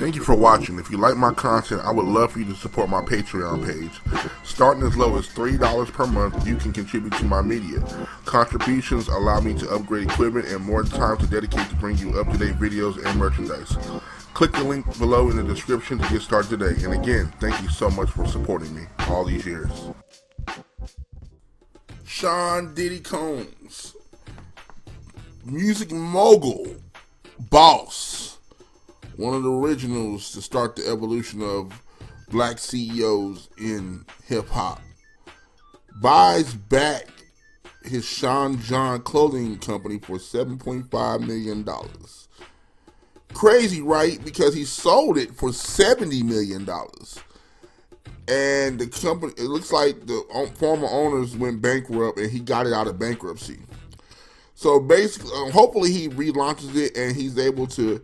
Thank you for watching. If you like my content, I would love for you to support my Patreon page. Starting as low as $3 per month, you can contribute to my media. Contributions allow me to upgrade equipment and more time to dedicate to bring you up-to-date videos and merchandise. Click the link below in the description to get started today. And again, thank you so much for supporting me all these years. Sean Diddy Combs, music mogul, boss, one of the originals to start the evolution of black CEOs in hip-hop, buys back his Sean John clothing company for $7.5 million. Crazy, right? Because he sold it for $70 million. And the company, it looks like the former owners went bankrupt and he got it out of bankruptcy. So basically, hopefully he relaunches it and he's able to,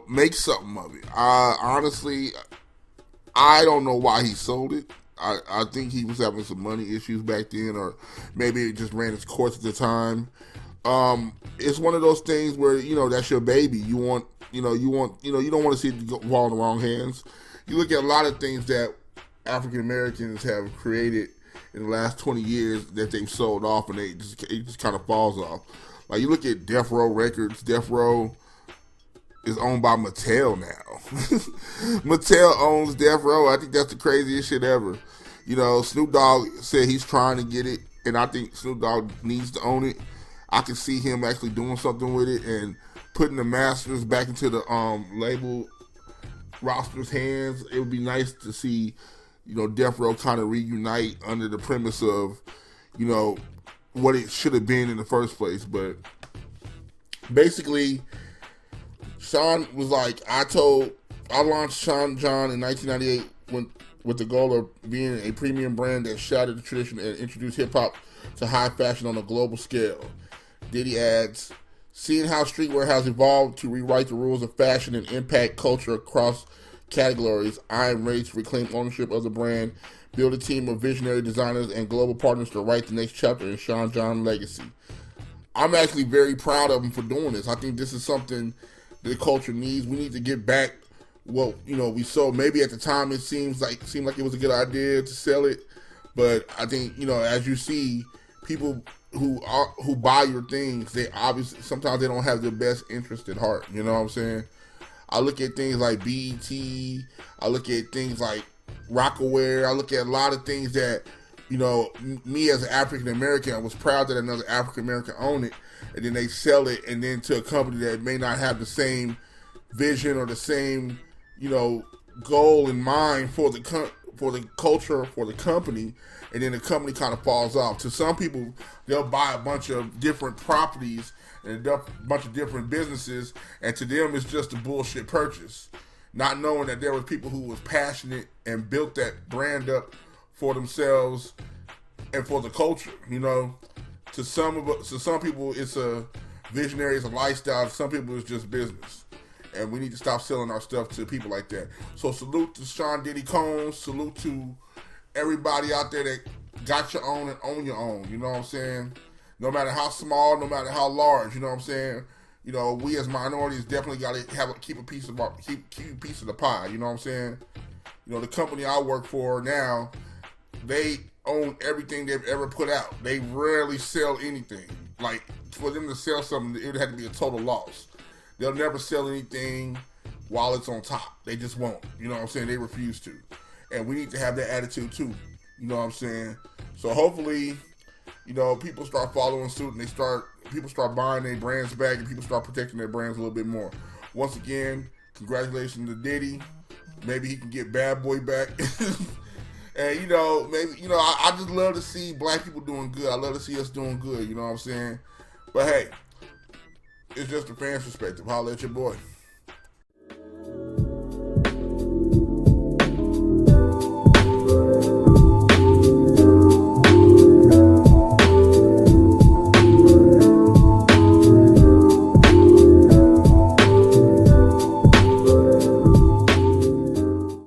make something of it. Honestly, I don't know why he sold it. I think he was having some money issues back then, or maybe it just ran its course at the time. It's one of those things where, that's your baby. You don't want to see it fall in the wrong hands. You look at a lot of things that African Americans have created in the last 20 years that they've sold off, and it just kind of falls off. Like, you look at Death Row Records. Death Row is owned by Mattel now. Mattel owns Death Row. I think that's the craziest shit ever. Snoop Dogg said he's trying to get it, and I think Snoop Dogg needs to own it. I can see him actually doing something with it and putting the masters back into the label roster's hands. It would be nice to see Death Row kind of reunite under the premise of, what it should have been in the first place. But basically, Sean was like, I launched Sean John in 1998 with the goal of being a premium brand that shattered the tradition and introduced hip-hop to high fashion on a global scale. Diddy adds, seeing how streetwear has evolved to rewrite the rules of fashion and impact culture across categories, I am ready to reclaim ownership of the brand, build a team of visionary designers and global partners to write the next chapter in Sean John legacy. I'm actually very proud of him for doing this. I think this is something the culture needs. We need to get back what we sold. Maybe at the time it seemed like it was a good idea to sell it, but I think as you see, people who buy your things, they obviously sometimes they don't have their best interest at heart. You know what I'm saying? I look at things like BET, I look at things like Rockaware, I look at a lot of things that, me as an African American, I was proud that another African American owned it, and then they sell it, and then to a company that may not have the same vision or the same, goal in mind for the culture, for the company, and then the company kind of falls off. To some people, they'll buy a bunch of different properties and a bunch of different businesses, and to them it's just a bullshit purchase, not knowing that there was people who was passionate and built that brand up for themselves and for the culture. To some people it's a visionary, it's a lifestyle. To some people it's just business, and we need to stop selling our stuff to people like that. So salute to Sean Diddy Combs, salute to everybody out there that got your own and own your own. You know what I'm saying? No matter how small, no matter how large, you know what I'm saying? We as minorities definitely got to keep a piece of the pie. You know what I'm saying? The company I work for now, they own everything they've ever put out. They rarely sell anything. Like, for them to sell something, it would have to be a total loss. They'll never sell anything while it's on top. They just won't. You know what I'm saying? They refuse to. And we need to have that attitude too. You know what I'm saying? So hopefully, people start following suit and people start buying their brands back, and people start protecting their brands a little bit more. Once again, congratulations to Diddy. Maybe he can get Bad Boy back. And maybe, I just love to see black people doing good. I love to see us doing good, you know what I'm saying? But hey, it's just a fan's perspective. Holla at your boy.